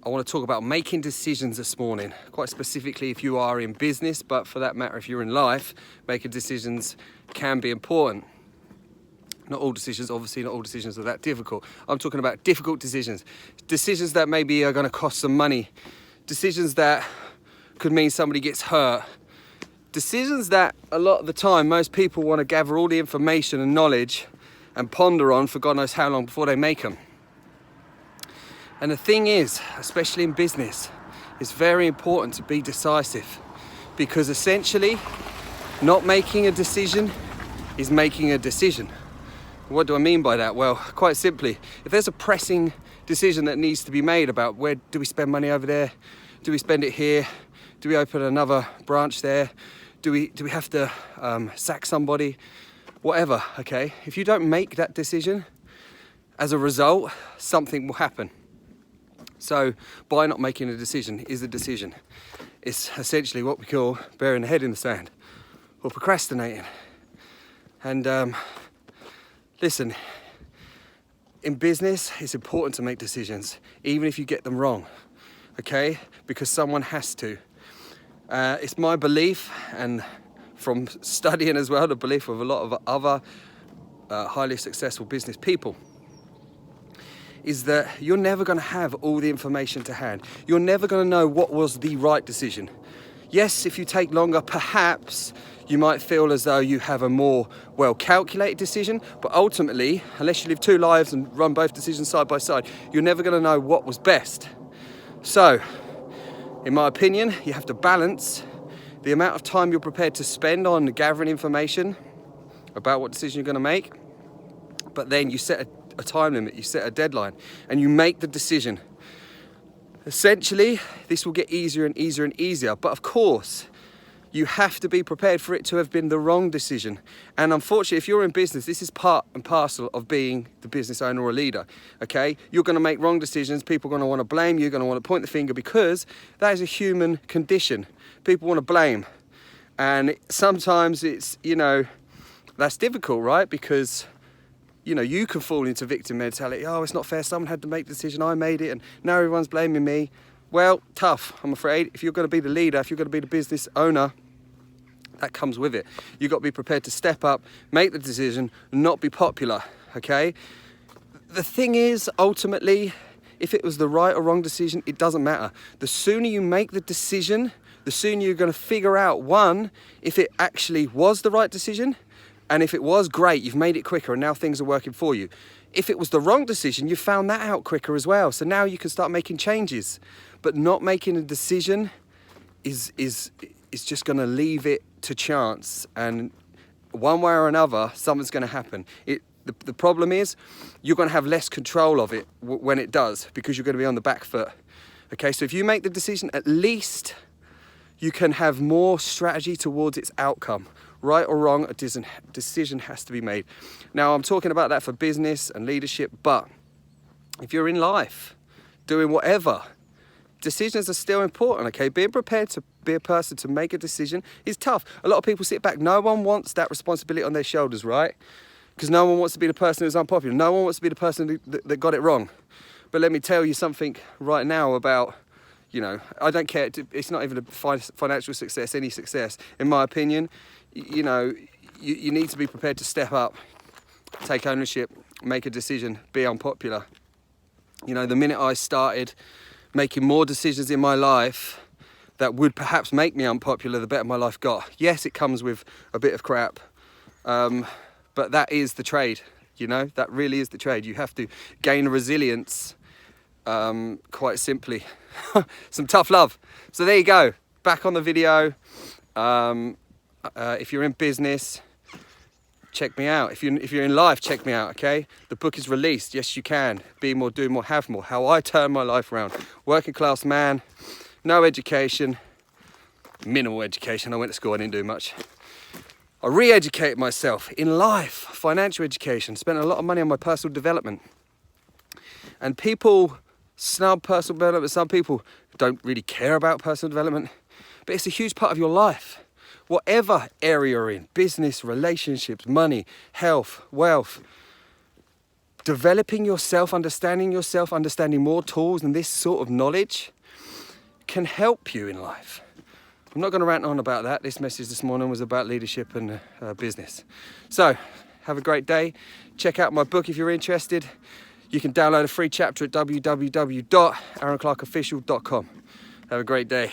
I want to talk about making decisions this morning, quite specifically if you are in business, but for that matter, if you're in life, making decisions can be important. Not all decisions, obviously not all decisions are that difficult. I'm talking about difficult decisions. Decisions that maybe are going to cost some money. Decisions that could mean somebody gets hurt. Decisions that a lot of the time most people want to gather all the information and knowledge and ponder on for God knows how long before they make them. And the thing is, especially in business, it's very important to be decisive, because essentially not making a decision is making a decision. What do I mean by that? Well, quite simply, if there's a pressing decision that needs to be made about where do we spend money over there, do we spend it here, do we open another branch there, do we have to sack somebody, whatever, okay? If you don't make that decision, as a result, something will happen. So by not making a decision is a decision. It's essentially what we call burying the head in the sand or procrastinating. And listen, in business, it's important to make decisions, even if you get them wrong, okay? Because someone has to. It's my belief, and from studying as well, the belief of a lot of other highly successful business people, is that you're never going to have all the information to hand. You're never going to know what was the right decision. Yes, if you take longer, perhaps you might feel as though you have a more well-calculated decision, but ultimately, unless you live two lives and run both decisions side by side, you're never going to know what was best. So, in my opinion, you have to balance the amount of time you're prepared to spend on gathering information about what decision you're going to make, but then you set a time limit, you set a deadline, and you make the decision. Essentially, this will get easier and easier and easier, but of course, you have to be prepared for it to have been the wrong decision. And unfortunately, if you're in business, this is part and parcel of being the business owner or a leader, okay? You're going to make wrong decisions. People are going to want to blame you, going to want to point the finger, because that is a human condition. People want to blame. And sometimes it's, that's difficult, right? Because you can fall into victim mentality. Oh, it's not fair. Someone had to make the decision. I made it, and now everyone's blaming me. Well, tough, I'm afraid. If you're going to be the leader, if you're going to be the business owner, that comes with it. You've got to be prepared to step up, make the decision, not be popular, okay? The thing is, ultimately, if it was the right or wrong decision, it doesn't matter. The sooner you make the decision, the sooner you're going to figure out, one, if it actually was the right decision, and if it was, great, you've made it quicker and now things are working for you. If it was the wrong decision, you found that out quicker as well. So now you can start making changes. But not making a decision is just going to leave it to chance. And one way or another, something's going to happen. The problem is you're going to have less control of it when it does, because you're going to be on the back foot. Okay, so if you make the decision, at least you can have more strategy towards its outcome. Right or wrong, a decision has to be made. Now, I'm talking about that for business and leadership, but if you're in life, doing whatever, decisions are still important, okay? Being prepared to be a person to make a decision is tough. A lot of people sit back. No one wants that responsibility on their shoulders, right? Because no one wants to be the person who's unpopular. No one wants to be the person that got it wrong. But let me tell you something right now about, I don't care. It's not even a financial success, any success. In my opinion, you need to be prepared to step up, take ownership, make a decision, be unpopular. The minute I started making more decisions in my life that would perhaps make me unpopular, the better my life got. Yes, it comes with a bit of crap, but that is the trade, that really is the trade. You have to gain resilience, quite simply. Some tough love. So there you go, back on the video. If you're in business, check me out. If you're in life, check me out, okay? The book is released. Yes, you can. Be more, do more, have more. How I turn my life around. Working class man, no education, minimal education. I went to school, I didn't do much. I re-educated myself in life, financial education, spent a lot of money on my personal development. And people snub personal development. Some people don't really care about personal development, but it's a huge part of your life. Whatever area you're in, business, relationships, money, health, wealth, developing yourself, understanding more tools and this sort of knowledge can help you in life. I'm not going to rant on about that. This message this morning was about leadership and business. So, have a great day. Check out my book if you're interested. You can download a free chapter at www.aaronclarkofficial.com. Have a great day.